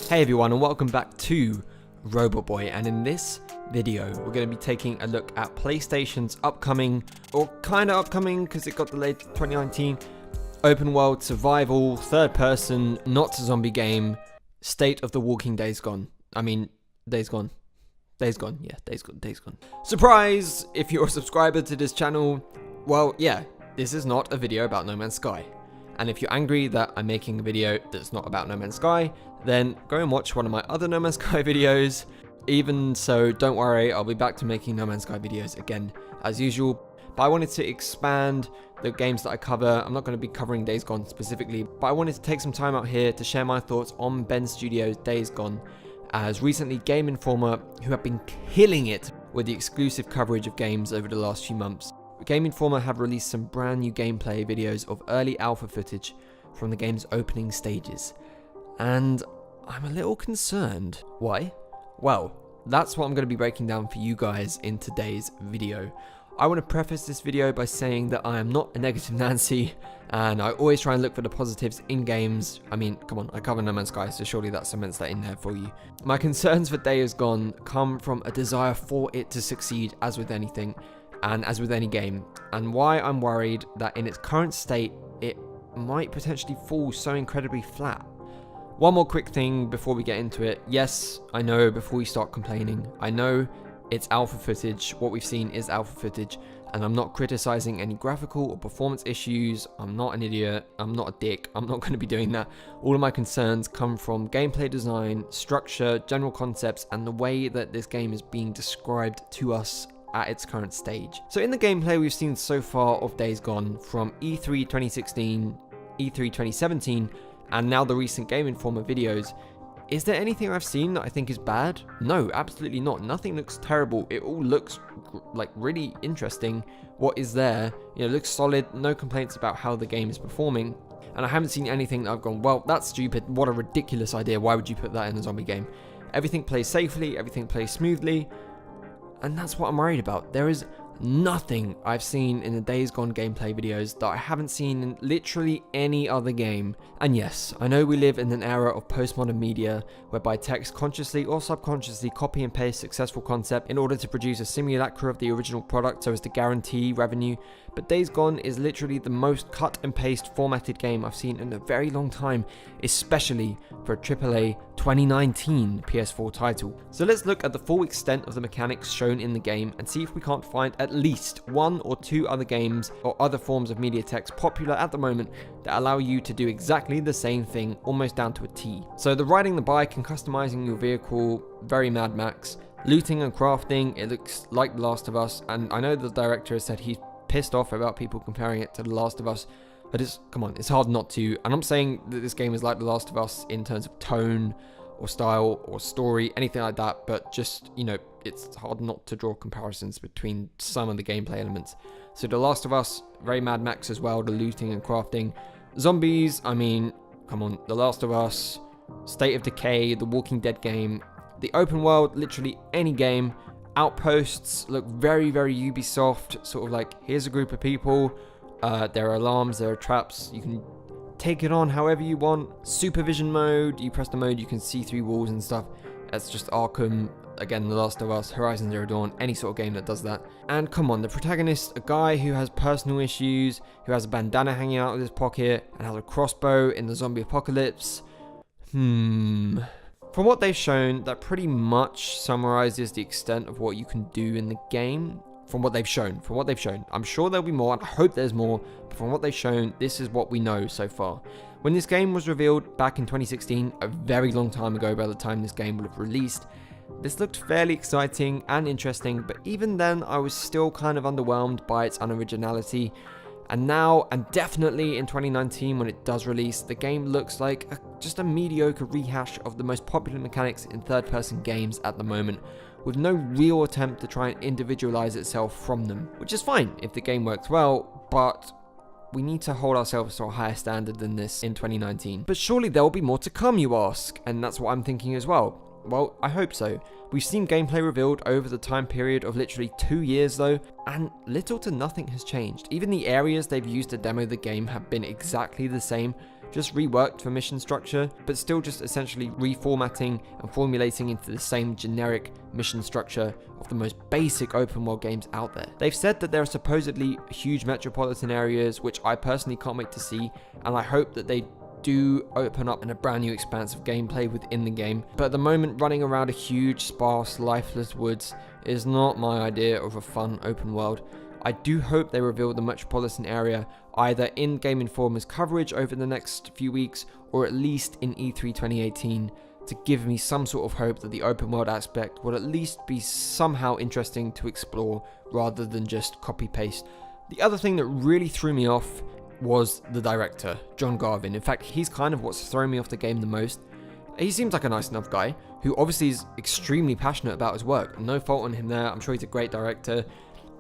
Hey everyone, and welcome back to Robot Boy, and in this video we're going to be taking a look at PlayStation's upcoming, or kind of upcoming because it got delayed to 2019, open world survival, third person, not zombie game, State of the Walking Days Gone. I mean, Days Gone. Days Gone, yeah, Days Gone. Surprise! If you're a subscriber to this channel, well, yeah, this is not a video about No Man's Sky. And if you're angry that I'm making a video that's not about No Man's Sky, then go and watch one of my other No Man's Sky videos. Even so, don't worry, I'll be back to making No Man's Sky videos again as usual. But I wanted to expand the games that I cover. I'm not going to be covering Days Gone specifically, but I wanted to take some time out here to share my thoughts on Ben Studios' Days Gone, as recently Game Informer, who have been killing it with the exclusive coverage of games over the last few months, Game Informer have released some brand new gameplay videos of early alpha footage from the game's opening stages. And I'm a little concerned. Why? Well, that's what I'm going to be breaking down for you guys in today's video. I want to preface this video by saying that I am not a negative Nancy, and I always try and look for the positives in games. I mean, come on, I cover No Man's Sky, so surely that cements that in there for you. My concerns for Days Gone come from a desire for it to succeed, as with anything, and as with any game, and why I'm worried that in its current state, it might potentially fall so incredibly flat. One more quick thing before we get into it. Yes, I know, before we start complaining, I know it's alpha footage. What we've seen is alpha footage, and I'm not criticizing any graphical or performance issues. I'm not an idiot. I'm not a dick. I'm not going to be doing that. All of my concerns come from gameplay design, structure, general concepts, and the way that this game is being described to us at its current stage. So in the gameplay we've seen so far of Days Gone, from E3 2016, E3 2017, and now the recent Game Informer videos, is there anything I've seen that I think is bad? No, absolutely not. Nothing looks terrible. It all looks like really interesting. What is there, looks solid. No complaints about how the game is performing. And I haven't seen anything that I've gone, well, that's stupid. What a ridiculous idea. Why would you put that in a zombie game? Everything plays safely. Everything plays smoothly. And that's what I'm worried about. There is nothing I've seen in the Days Gone gameplay videos that I haven't seen in literally any other game. And yes, I know we live in an era of postmodern media whereby techs consciously or subconsciously copy and paste successful concept in order to produce a simulacra of the original product so as to guarantee revenue. But Days Gone is literally the most cut and paste formatted game I've seen in a very long time, especially for a AAA 2019 PS4 title. So let's look at the full extent of the mechanics shown in the game and see if we can't find at least one or two other games or other forms of media text popular at the moment that allow you to do exactly the same thing almost down to a T. So the riding the bike and customizing your vehicle, very Mad Max. Looting and crafting, it looks like The Last of Us, and I know the director has said he's pissed off about people comparing it to The Last of Us, but it's hard not to. And I'm saying that this game is like The Last of Us in terms of tone or style or story, anything like that, but just, it's hard not to draw comparisons between some of the gameplay elements. So The Last of Us, very Mad Max as well, the looting and crafting. Zombies, I mean, come on, The Last of Us, State of Decay, the Walking Dead game, the open world, literally any game. Outposts look very, very Ubisoft, sort of like, here's a group of people, there are alarms, there are traps, you can take it on however you want. Supervision mode, you press the mode, you can see through walls and stuff. That's just Arkham, again, The Last of Us, Horizon Zero Dawn, any sort of game that does that. And come on, the protagonist, a guy who has personal issues, who has a bandana hanging out of his pocket, and has a crossbow in the zombie apocalypse. From what they've shown, that pretty much summarizes the extent of what you can do in the game. From what they've shown. I'm sure there'll be more, and I hope there's more, but from what they've shown, this is what we know so far. When this game was revealed back in 2016, a very long time ago by the time this game would have released, this looked fairly exciting and interesting, but even then I was still kind of underwhelmed by its unoriginality. And now, and definitely in 2019 when it does release, the game looks like just a mediocre rehash of the most popular mechanics in third-person games at the moment, with no real attempt to try and individualize itself from them, which is fine if the game works well, but we need to hold ourselves to a higher standard than this in 2019. But surely there will be more to come, you ask, and that's what I'm thinking as well. Well, I hope so. We've seen gameplay revealed over the time period of literally 2 years though, and little to nothing has changed. Even the areas they've used to demo the game have been exactly the same, just reworked for mission structure, but still just essentially reformatting and formulating into the same generic mission structure of the most basic open world games out there. They've said that there are supposedly huge metropolitan areas, which I personally can't wait to see, and I hope that they do open up in a brand new expanse of gameplay within the game. But at the moment, running around a huge, sparse, lifeless woods is not my idea of a fun open world. I do hope they reveal the metropolitan area either in Game Informer's coverage over the next few weeks, or at least in E3 2018, to give me some sort of hope that the open world aspect will at least be somehow interesting to explore rather than just copy paste. The other thing that really threw me off was the director, John Garvin. In fact, he's kind of what's thrown me off the game the most. He seems like a nice enough guy who obviously is extremely passionate about his work. No fault on him there. I'm sure he's a great director,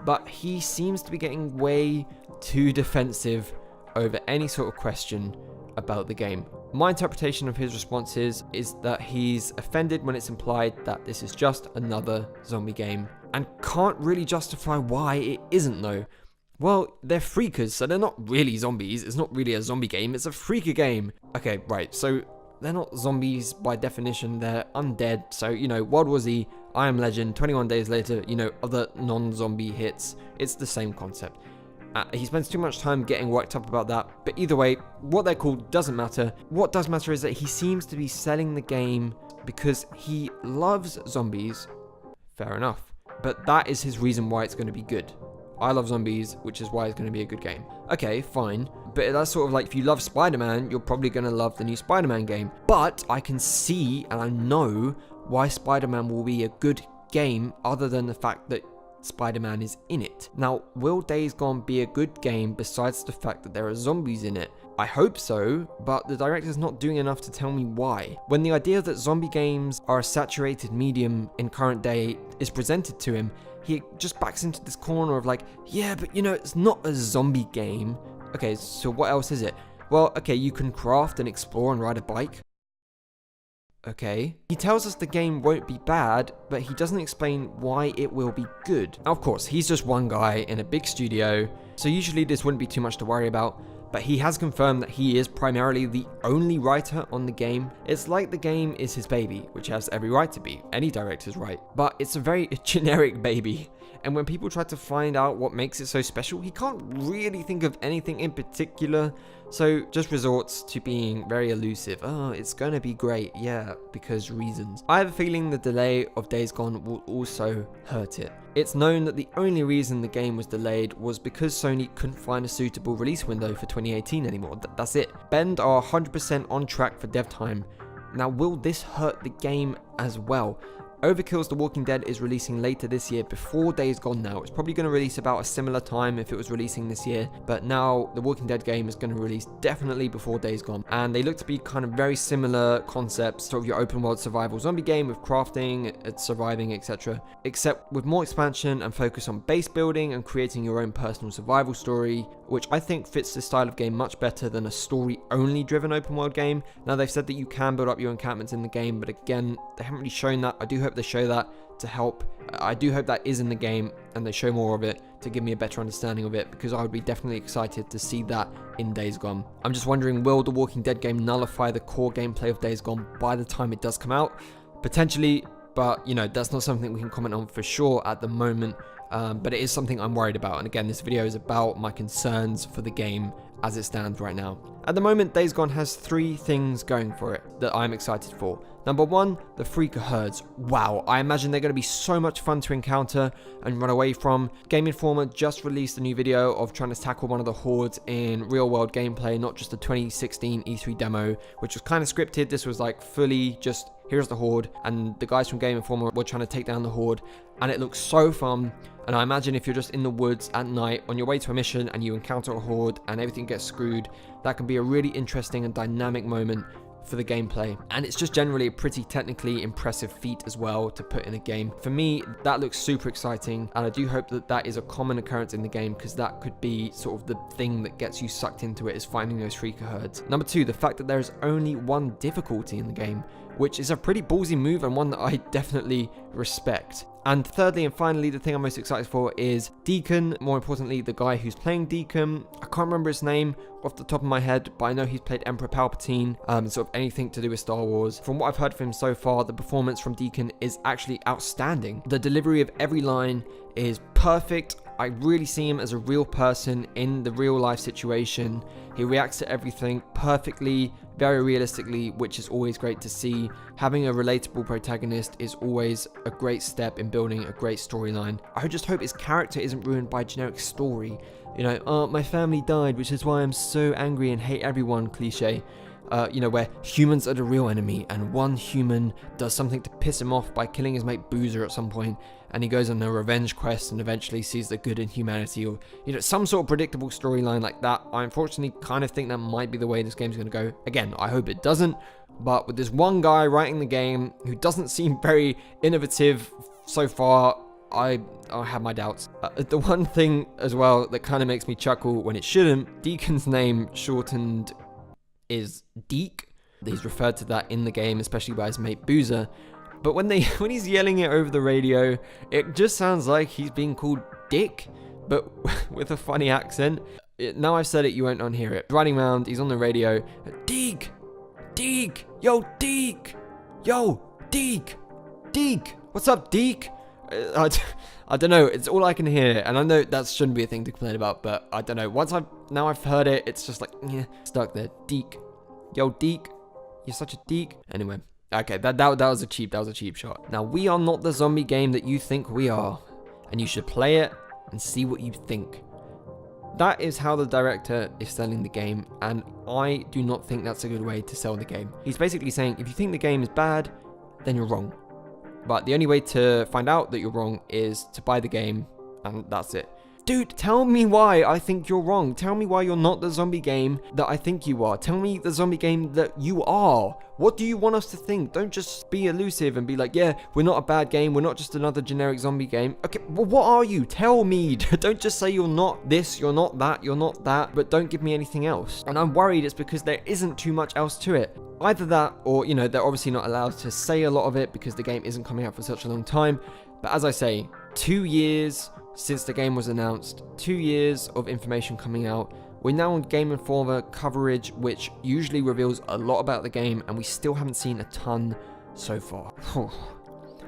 but he seems to be getting way too defensive over any sort of question about the game. My interpretation of his responses is that he's offended when it's implied that this is just another zombie game, and can't really justify why it isn't though. Well, they're freakers, so they're not really zombies. It's not really a zombie game, it's a freaker game. Okay, right, so they're not zombies by definition, they're undead. So, you know, World War Z, I Am Legend, 21 Days Later, you know, other non-zombie hits. It's the same concept. He spends too much time getting worked up about that, but either way, what they're called doesn't matter. What does matter is that he seems to be selling the game because he loves zombies. Fair enough. But that is his reason why it's going to be good. I love zombies, which is why it's going to be a good game. Okay, fine. But that's sort of like, if you love Spider-Man, you're probably going to love the new Spider-Man game. But I can see and I know why Spider-Man will be a good game other than the fact that Spider-Man is in it. Now, will Days Gone be a good game besides the fact that there are zombies in it? I hope so, but the director's not doing enough to tell me why. When the idea that zombie games are a saturated medium in current day is presented to him, he just backs into this corner of like, yeah, but you know, it's not a zombie game. Okay, so what else is it? Well, okay, you can craft and explore and ride a bike. Okay. He tells us the game won't be bad, but he doesn't explain why it will be good. Now, of course, he's just one guy in a big studio, so usually this wouldn't be too much to worry about, but he has confirmed that he is primarily the only writer on the game. It's like the game is his baby, which has every right to be. Any director's right. But it's a very generic baby. And when people try to find out what makes it so special, he can't really think of anything in particular, so just resorts to being very elusive. Oh, it's gonna be great, yeah, because reasons. I have a feeling the delay of Days Gone will also hurt it. It's known that the only reason the game was delayed was because Sony couldn't find a suitable release window for 2018 anymore. That's it. Bend are 100% on track for dev time. Now, will this hurt the game as well? Overkill's The Walking Dead is releasing later this year before Days Gone now. It's probably going to release about a similar time if it was releasing this year, but now The Walking Dead game is going to release definitely before Days Gone. And they look to be kind of very similar concepts, sort of your open world survival zombie game with crafting, surviving, etc. Except with more expansion and focus on base building and creating your own personal survival story, which I think fits this style of game much better than a story-only driven open world game. Now, they've said that you can build up your encampments in the game, but again, they haven't really shown that. I do hope they show that to help. I do hope that is in the game and they show more of it to give me a better understanding of it, because I would be definitely excited to see that in Days Gone. I'm just wondering, will the Walking Dead game nullify the core gameplay of Days Gone by the time it does come out? Potentially, but you know, that's not something we can comment on for sure at the moment. But it is something I'm worried about, and again, this video is about my concerns for the game as it stands right now. At the moment, Days Gone has 3 things going for it that I'm excited for. Number 1, the freaker herds. Wow, I imagine they're going to be so much fun to encounter and run away from. Game Informer just released a new video of trying to tackle one of the hordes in real world gameplay, not just the 2016 E3 demo, which was kind of scripted. This was like fully just, here's the horde, and the guys from Game Informer were trying to take down the horde, and it looks so fun. And I imagine if you're just in the woods at night on your way to a mission and you encounter a horde and everything gets screwed, that can be a really interesting and dynamic moment for the gameplay, and it's just generally a pretty technically impressive feat as well to put in a game. For me, that looks super exciting, and I do hope that that is a common occurrence in the game, because that could be sort of the thing that gets you sucked into it, is finding those shrieker herds. Number 2, the fact that there is only one difficulty in the game, which is a pretty ballsy move and one that I definitely respect. And thirdly and finally, the thing I'm most excited for is Deacon, more importantly, the guy who's playing Deacon. I can't remember his name off the top of my head, but I know he's played Emperor Palpatine, sort of anything to do with Star Wars. From what I've heard from him so far, the performance from Deacon is actually outstanding. The delivery of every line is perfect. I really see him as a real person in the real life situation. He reacts to everything perfectly, very realistically, which is always great to see. Having a relatable protagonist is always a great step in building a great storyline. I just hope his character isn't ruined by a generic story. You know, oh, my family died, which is why I'm so angry and hate everyone cliche. You know, where humans are the real enemy and one human does something to piss him off by killing his mate Boozer at some point, and he goes on a revenge quest and eventually sees the good in humanity, or, you know, some sort of predictable storyline like that. I unfortunately kind of think that might be the way this game's going to go. Again, I hope it doesn't, but with this one guy writing the game who doesn't seem very innovative so far, I have my doubts. The one thing as well that kind of makes me chuckle when it shouldn't, Deacon's name shortened is Deke. He's referred to that in the game, especially by his mate Boozer. But when he's yelling it over the radio, it just sounds like he's being called Dick, but with a funny accent. Now I've said it, you won't unhear it. Riding around, he's on the radio. Deke! Deke! Yo, Deke! Yo, Deke! Deke! What's up, Deke? I don't know, it's all I can hear, and I know that shouldn't be a thing to complain about, but I don't know, now I've heard it, it's just like, yeah, stuck there. Deke. Yo, Deke, you're such a Deke. Anyway, okay, that was a cheap shot. Now, we are not the zombie game that you think we are, and you should play it and see what you think. That is how the director is selling the game, and I do not think that's a good way to sell the game. He's basically saying, if you think the game is bad, then you're wrong. But the only way to find out that you're wrong is to buy the game, and that's it. Dude, tell me why I think you're wrong. Tell me why you're not the zombie game that I think you are. Tell me the zombie game that you are. What do you want us to think? Don't just be elusive and be like, yeah, we're not a bad game. We're not just another generic zombie game. Okay, well, what are you? Tell me. Don't just say you're not this, you're not that, you're not that, but don't give me anything else. And I'm worried it's because there isn't too much else to it. Either that, or, you know, they're obviously not allowed to say a lot of it because the game isn't coming out for such a long time. But as I say, 2 years since the game was announced, 2 years of information coming out. We're now on Game Informer coverage, which usually reveals a lot about the game, and we still haven't seen a ton so far.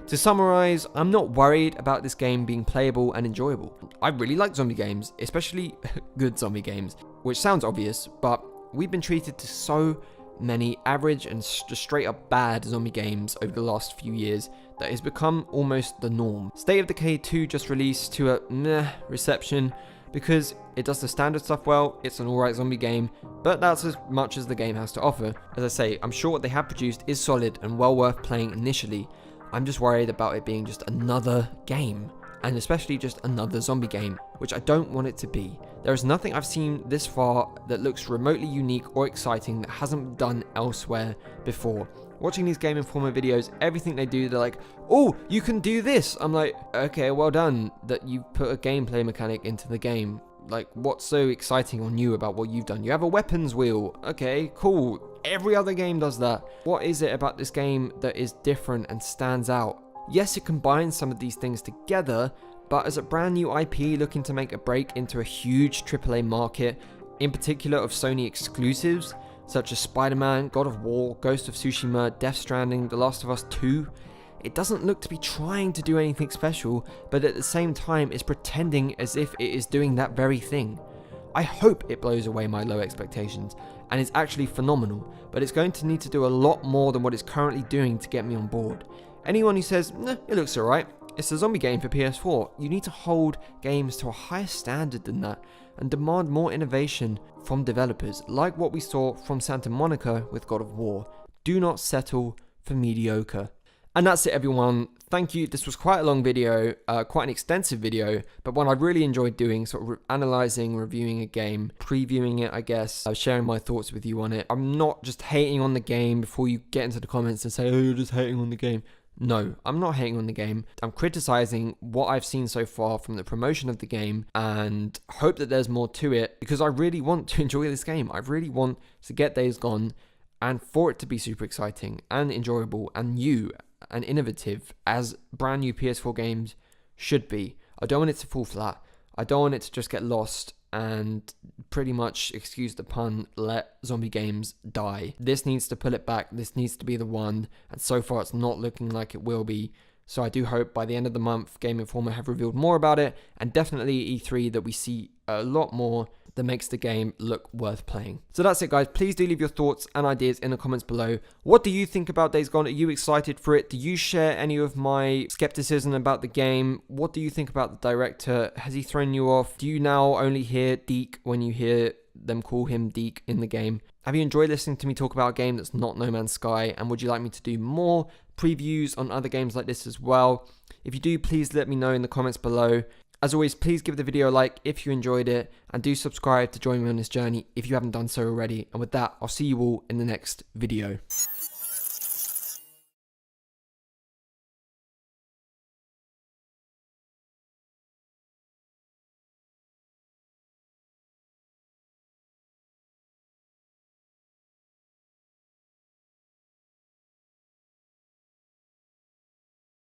To summarize, I'm not worried about this game being playable and enjoyable. I really like zombie games, especially good zombie games, which sounds obvious, but we've been treated to so many average and just straight up bad zombie games over the last few years that has become almost the norm. State of Decay 2 just released to a meh reception because it does the standard stuff well. It's an alright zombie game, but that's as much as the game has to offer. As I say, I'm sure what they have produced is solid and well worth playing initially. I'm just worried about it being just another game, and especially just another zombie game, which I don't want it to be. There is nothing I've seen this far that looks remotely unique or exciting that hasn't been done elsewhere before. Watching these Game Informer videos, everything they do, they're like, oh, you can do this. I'm like, okay, well done that you put a gameplay mechanic into the game. Like, what's so exciting or new about what you've done? You have a weapons wheel. Okay, cool. Every other game does that. What is it about this game that is different and stands out? Yes, it combines some of these things together, but as a brand new IP looking to make a break into a huge AAA market, in particular of Sony exclusives, such as Spider-Man, God of War, Ghost of Tsushima, Death Stranding, The Last of Us 2, it doesn't look to be trying to do anything special, but at the same time is pretending as if it is doing that very thing. I hope it blows away my low expectations, and is actually phenomenal, but it's going to need to do a lot more than what it's currently doing to get me on board. Anyone who says, nah, it looks alright, it's a zombie game for PS4, you need to hold games to a higher standard than that, and demand more innovation from developers, like what we saw from Santa Monica with God of War. Do not settle for mediocre. And that's it, everyone. thank you. This was quite a long video, quite an extensive video, but one I really enjoyed doing, sort of analyzing, reviewing a game, previewing it, I guess, sharing my thoughts with you on it. I'm not just hating on the game before you get into the comments and say, oh, you're just hating on the game. No, I'm not hating on the game. I'm criticizing what I've seen so far from the promotion of the game and hope that there's more to it, because I really want to enjoy this game. I really want to get Days Gone and for it to be super exciting and enjoyable and new and innovative as brand new PS4 games should be. I don't want it to fall flat. I don't want it to just get lost and pretty much, excuse the pun, let zombie games die. This needs to pull it back. This needs to be the one, and so far it's not looking like it will be. So I do hope by the end of the month, Game Informer have revealed more about it, and definitely E3 that we see a lot more that makes the game look worth playing. So that's it, guys. Please do leave your thoughts and ideas in the comments below. What do you think about Days Gone? Are you excited for it? Do you share any of my skepticism about the game? What do you think about the director? Has he thrown you off? Do you now only hear Deke when you hear them call him Deke in the game? Have you enjoyed listening to me talk about a game that's not No Man's Sky? And would you like me to do more previews on other games like this as well? If you do, please let me know in the comments below. As always, please give the video a like if you enjoyed it, and do subscribe to join me on this journey if you haven't done so already. And with that, I'll see you all in the next video.